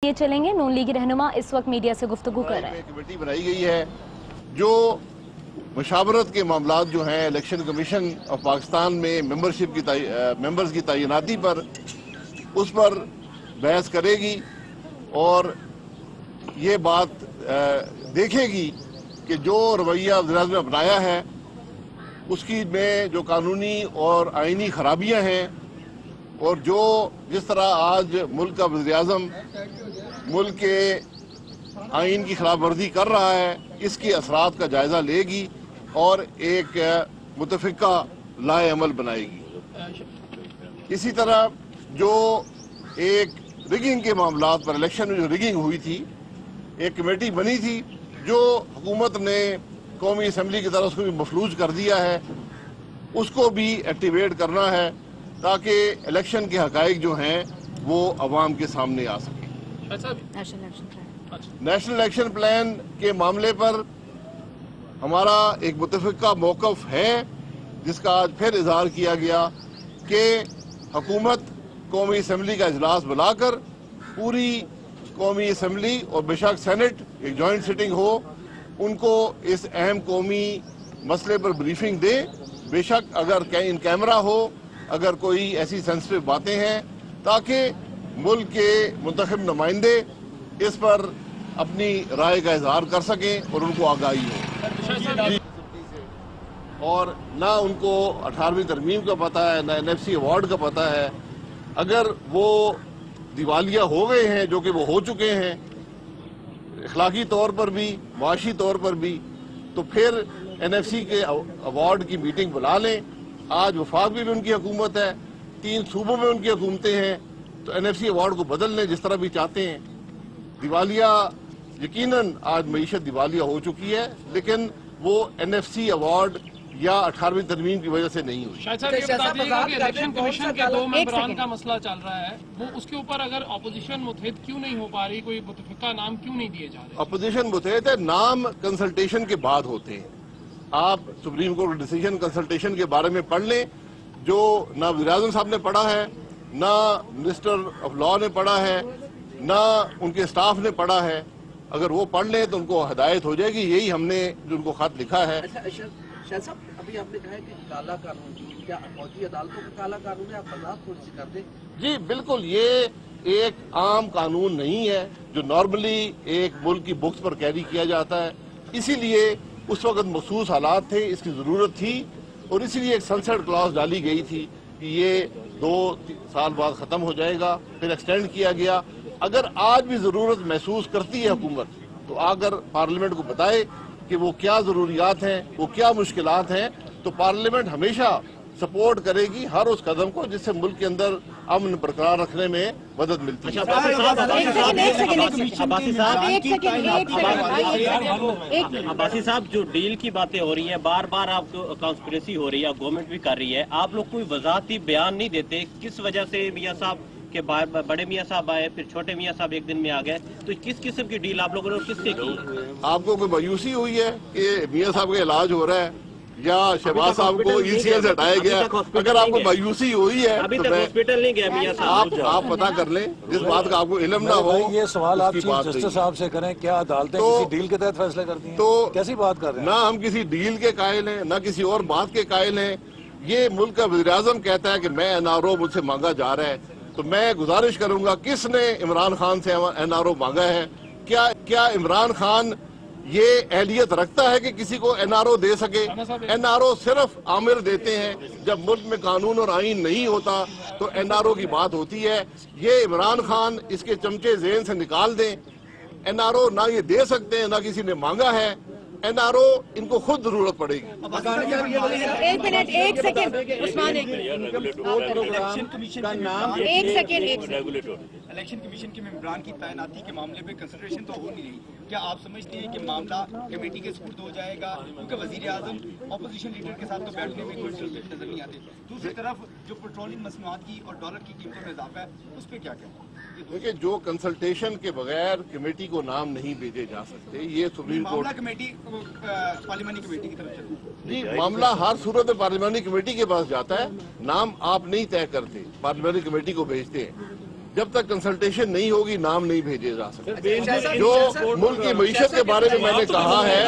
ये चलेंगे। नून लीग रहनुमा इस वक्त मीडिया से गुफ्तगू कर रहे हैं। कमेटी बनाई गई है जो मुशावरत के मामलात जो हैं इलेक्शन कमीशन ऑफ पाकिस्तान में मेंबर्स की तैनाती पर उस पर बहस करेगी और ये बात देखेगी कि जो रवैया वज़ीर-ए-आज़म ने अपनाया है उसकी में जो कानूनी और आईनी खराबियां हैं और जो जिस तरह आज मुल्क का वज़ीर-ए-आज़म मुल्क के आइन की खिलाफ वर्जी कर रहा है इसके असरात का जायजा लेगी और एक मुतफ़िका लाए अमल बनाएगी। इसी तरह जो एक रिगिंग के मामलात पर इलेक्शन में जो रिगिंग हुई थी एक कमेटी बनी थी जो हुकूमत ने कौमी असम्बली की तरफ उसको भी मफलूज कर दिया है उसको भी एक्टिवेट करना है ताकि इलेक्शन के हकाइक जो हैं वो अवाम के सामने आ सके। नेशनल एक्शन प्लान के मामले पर हमारा एक मुतफ़िका मौक़िफ़ है जिसका आज फिर इज़हार किया गया कि हुकूमत कौमी असम्बली का इजलास बुलाकर पूरी कौमी असम्बली और बेशक सेनेट एक जॉइंट सिटिंग हो उनको इस अहम कौमी मसले पर ब्रीफिंग दे। बेशक अगर इन कैमरा हो अगर कोई ऐसी सेंसिटिव बातें हैं ताकि मुल्क के मुंतखब नुमाइंदे इस पर अपनी राय का इजहार कर सकें और उनको आगाही हो। और ना उनको 18वीं तरमीम का पता है ना NFC अवार्ड का पता है। अगर वो दिवालिया हो गए हैं जो कि वो हो चुके हैं इखलाकी तौर पर भी माशी तौर पर भी तो फिर NFC के अवार्ड की मीटिंग बुला लें। आज वफाक में भी उनकी हुकूमत है 3 सूबों में उनकी हुकूमतें हैं तो NFC अवार्ड को बदल लें जिस तरह भी चाहते हैं। दिवालिया यकीनन आज मईशत दिवालिया हो चुकी है लेकिन वो NFC अवार्ड या 18वीं तरमीम की वजह से नहीं हुई। शायद साहब ये बता दीजिएगा कि इलेक्शन कमीशन के 2 मेंबरान का मसला चल रहा है वो उसके ऊपर अगर अपोजिशन मुतहद क्यों नहीं हो पा रही कोई मुतफ़िका नाम क्यों नहीं दिए जा रहे? अपोजिशन मुतहद है नाम कंसल्टेशन के बाद होते हैं। आप सुप्रीम कोर्ट डिसीजन कंसल्टेशन के बारे में पढ़ लें जो ना वज़ीर-ए-आज़म साहब ने पढ़ा है ना मिनिस्टर ऑफ लॉ ने पढ़ा है ना उनके स्टाफ ने पढ़ा है। अगर वो पढ़ लें तो उनको हिदायत हो जाएगी। यही हमने जो उनको खत लिखा है। शाह साहब अभी आपने कहा है कि काला कानून क्या फौजी अदालतों का काला कानून है? आप वजाहत थोड़ी सी कर दें। जी बिल्कुल ये एक आम कानून नहीं है जो नॉर्मली एक मुल्क की बुक्स पर कैरी किया जाता है। इसीलिए उस वक्त मखसूस हालात थे इसकी ज़रूरत थी और इसीलिए एक सनसेट क्लॉज डाली गई थी कि ये 2 साल बाद ख़त्म हो जाएगा फिर एक्सटेंड किया गया। अगर आज भी ज़रूरत महसूस करती है हुकूमत तो आकर पार्लियामेंट को बताए कि वो क्या ज़रूरियात हैं वो क्या मुश्किलात हैं तो पार्लियामेंट हमेशा सपोर्ट करेगी हर उस कदम को जिससे मुल्क के अंदर अमन बरकरार रखने में मदद मिलती है। अब्बासी साहब जो डील की बातें हो रही है बार बार आपको कॉन्स्पिरेसी हो रही है गवर्नमेंट भी कर रही है आप लोग कोई वजाहती बयान नहीं देते किस वजह से मियां साहब के बड़े मियां साहब आए फिर छोटे मियां साहब एक दिन में आ गए तो किस किस्म की डील आप लोगों ने किससे की? आपको कोई मायूसी हुई है कि मियां साहब का इलाज हो रहा है या शहबाज साहब को ECL से हटाया गया? अगर आपको मायूसी हुई है अभी तो तक हॉस्पिटल नहीं गया मियां साहब। आप पता कर लें जिस बात का आपको इल्म ना हो। ये सवाल आप चीफ जस्टिस साहब से करें क्या अदालतें किसी डील के तहत फैसले करती हैं? तो कैसी बात कर रहे हैं? ना हम किसी डील के कायल हैं ना किसी और बात के कायल हैं। ये मुल्क का वज़ीर-ए-आज़म कहता है कि मैं NRO मुझसे मांगा जा रहा है तो मैं गुजारिश करूंगा किसने इमरान खान से NRO मांगा है? क्या इमरान खान ये अहलियत रखता है कि किसी को NRO दे सके? NRO सिर्फ आमिर देते हैं जब मुल्क में कानून और आइन नहीं होता तो NRO की बात होती है। ये इमरान खान इसके चमचे ज़हन से निकाल दें। NRO ना ये दे सकते हैं ना किसी ने मांगा है। NRO इनको खुद जरूरत पड़ेगी। एक मिनट एक सेकंड उस्मान इलेक्शन कमीशन का नाम एक सेकंड इलेक्शन कमीशन के मेंबरान की तैनाती के मामले पे कंसिडरेशन तो हो नहीं रही। क्या आप समझते हैं कि मामला कमेटी के सुपुर्द हो जाएगा क्योंकि वज़ीर-ए-आज़म अपोजिशन लीडर के साथ तो बैठने में कोई नजर नहीं आते? दूसरी तरफ जो पेट्रोलियम मसनूआत की और डॉलर की कीमतों में इजाफा है उस पर क्या कहना? देखिए जो कंसल्टेशन के बगैर कमेटी को नाम नहीं भेजे जा सकते ये supreme court committee parliamentary committee की तरफ चलती जी मामला हर सूरत में पार्लियामानी कमेटी के पास जाता है। नाम आप नहीं तय करते पार्लियामानी कमेटी को भेजते हैं। जब तक कंसल्टेशन नहीं होगी नाम नहीं भेजे जा सकते। जो मुल्क की मईशत के बारे में मैंने कहा है,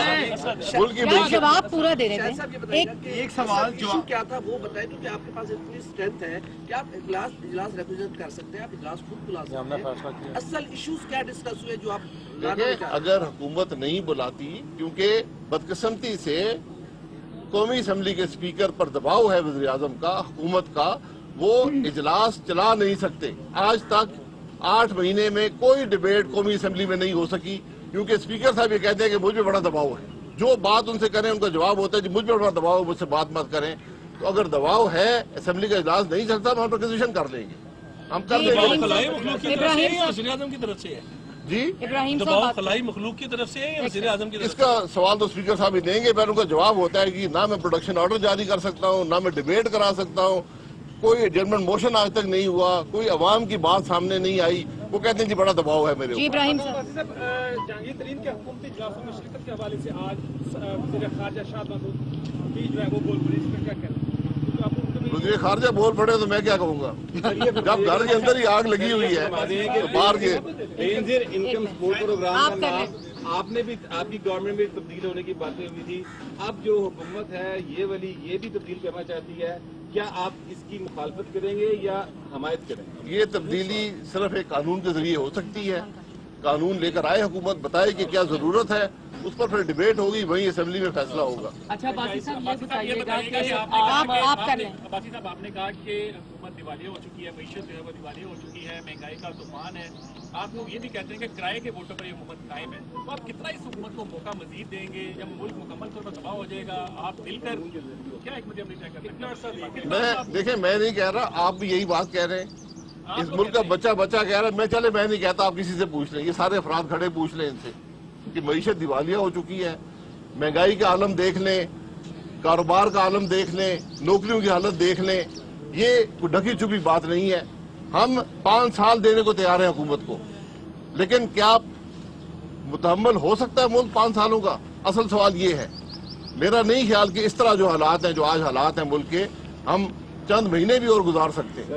मुल्क की मईशत, जवाब पूरा दे रहे साहब ये थे। बताइए एक सवाल जो क्या था वो बताएं, क्योंकि आपके पास इतनी स्ट्रेंथ है कि आप इजलास रिप्रेजेंट कर सकते हैं, आप इजलास खुद बुला सकते हैं। असल इश्यूज क्या डिस्कस हुए जो आप देखिए, अगर हुकूमत नहीं बुलाती, क्योंकि बदकिस्मती से कौमी असम्बली के स्पीकर पर दबाव है वज़ीर आज़म का, हुकूमत का, वो इजलास चला नहीं सकते। आज तक 8 महीने में कोई डिबेट कौमी असम्बली में नहीं हो सकी, क्योंकि स्पीकर साहब ये कहते हैं कि मुझ पे बड़ा दबाव है। जो बात उनसे करें उनका जवाब होता है कि मुझ पे बड़ा दबाव है, मुझसे बात मत करें। तो अगर दबाव है, असम्बली का इजलास नहीं चलता, हम प्रोपोजिशन कर लेंगे, हम कर देंगे। जी, इब्राहिम साहब खलाई मखलूक की तरफ से है या वज़ीर आज़म की तरफ से? इसका सवाल तो स्पीकर साहब ही देंगे, पर उनका जवाब होता है कि ना मैं प्रोडक्शन ऑर्डर जारी कर सकता हूँ, ना मैं डिबेट करा सकता हूँ, कोई एडजर्नमेंट मोशन आज तक नहीं हुआ, कोई अवाम की बात सामने नहीं आई। वो कहते हैं जी बड़ा दबाव है मेरे ऊपर। इब्राहिम साहब जहांगीर तरीन के हुकूमती इजलासों में शिरकत के हवाले से आज वज़ीर ख़ारजा शाह महमूद भी जो है वो बोल पड़े, इस पर क्या कहना? वज़ीर ख़ारजा बोल पड़े तो मैं क्या कहूँगा? जब घर के अंदर ही आग लगी हुई है तो बाहर के इनकम सपोर्ट प्रोग्राम आप का कर नाम आपने भी, आपकी गवर्नमेंट में तब्दील होने की बातें हुई थी, अब जो हुकूमत है ये वाली ये भी तब्दील करना चाहती है, क्या आप इसकी मुखालफत करेंगे या हमायत करेंगे? ये तब्दीली सिर्फ एक कानून के जरिए हो सकती है। कानून लेकर आए हुकूमत, बताए कि क्या जरूरत है, उस पर फिर डिबेट होगी, वहीं असेंबली में फैसला होगा। अच्छा बासी साहब ये बताइएगा कि आप कर लें। बासी साहब आपने कहा कि हुकूमत दिवालिया हो चुकी है, मईशत जो है वो दिवालिया हो चुकी है, महंगाई का तूफान है, आप लोग ये भी कहते हैं कि किराए के वोटों पर ये हुकूमत कायम है, तो आप कितना इस हुकूमत को मौका मजीद देंगे? जब मुल्क मुकम्मल तौर पर तबाह हो जाएगा, आप मिलकर क्या एक मुझे तय कर सकते हैं? मैं देखिए, मैं नहीं कह रहा, आप भी यही बात कह रहे हैं। इस मुल्क का बच्चा कह रहा है, मैं नहीं कहता, आप किसी से पूछ लें, ये सारे अफराद खड़े पूछ लें इनसे कि मईशत दिवालिया हो चुकी है, महंगाई का आलम देख लें, कारोबार का आलम देख लें, नौकरियों की हालत देख लें। ये कोई ढकी छुपी बात नहीं है। हम 5 साल देने को तैयार हैं हुकूमत को, लेकिन क्या मुतहम्मल हो सकता है मुल्क 5 सालों का? असल सवाल ये है। मेरा नहीं ख्याल कि इस तरह जो हालात हैं, जो आज हालात हैं मुल्क के, हम चंद महीने भी और गुजार सकते हैं।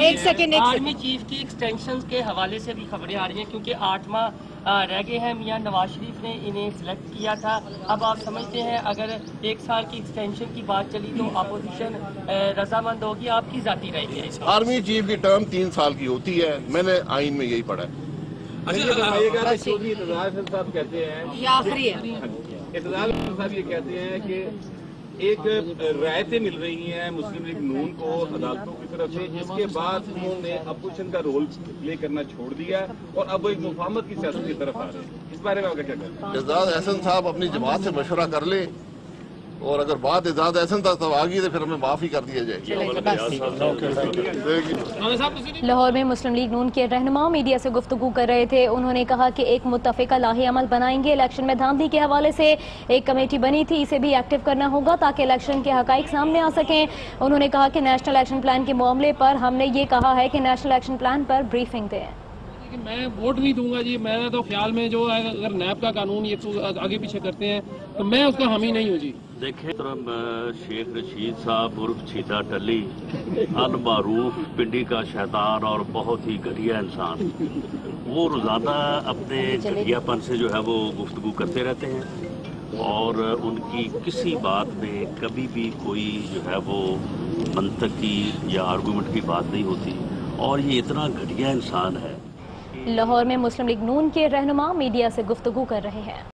एक सेकंड आर्मी चीफ की एक्सटेंशन के हवाले से भी खबरें आ रही हैं, क्योंकि 8वां रह गए हैं। मियां नवाज शरीफ ने इन्हें सिलेक्ट किया था। अब आप समझते हैं अगर 1 साल की एक्सटेंशन की बात चली तो अपोजिशन रजामंद होगी? आपकी जाती रहेगी? आर्मी चीफ की टर्म 3 साल की होती है, मैंने आइन में यही पढ़ा है। चौधरी इतज़ार साहब कहते हैं, ये आखिरी है, इतज़ार साहब ये कहते हैं कि एक रायतें मिल रही हैं मुस्लिम लीग नून को अदालतों की तरफ से, जिसके बाद उन्होंने अपोजिशन का रोल प्ले करना छोड़ दिया और अब वो एक मुफाहमत की सियासत की तरफ आ रहे हैं। इस बारे में आपका क्या कहना है? एजाज अहसन साहब अपनी जमात से मशवरा कर ले, और अगर बात एजाज अहसन तक आ गई तो फिर हमें माफ ही कर दिया जाएगा। लाहौर में मुस्लिम लीग नून के रहनुमा मीडिया से गुफ्तगू कर रहे थे। उन्होंने कहा कि एक मुत्तफ़िका लाहे अमल बनाएंगे। इलेक्शन में धांधली के हवाले से एक कमेटी बनी थी, इसे भी एक्टिव करना होगा ताकि इलेक्शन के हकाइक सामने आ सकें। उन्होंने कहा कि नेशनल एक्शन प्लान के मामले पर हमने ये कहा है कि नेशनल एक्शन प्लान पर ब्रीफिंग दें। मैं वोट नहीं दूंगा जी। मैंने तो ख्याल में जो है, अगर नैब का कानून ये तो आगे पीछे करते हैं तो मैं उसका हामी नहीं हूँ जी। देखें शेख रशीद साहब उर्फ छीता टली, अनमारूफ पिंडी का शैतान और बहुत ही घटिया इंसान, वो रोज़ाना अपने घटियापन से जो है वो गुफ्तगू करते रहते हैं और उनकी किसी बात में कभी भी कोई जो है वो मंतकी या आर्गूमेंट की बात नहीं होती और ये इतना घटिया इंसान है। लाहौर में मुस्लिम लीग नून के रहनुमा मीडिया से गुफ्तगू कर रहे हैं।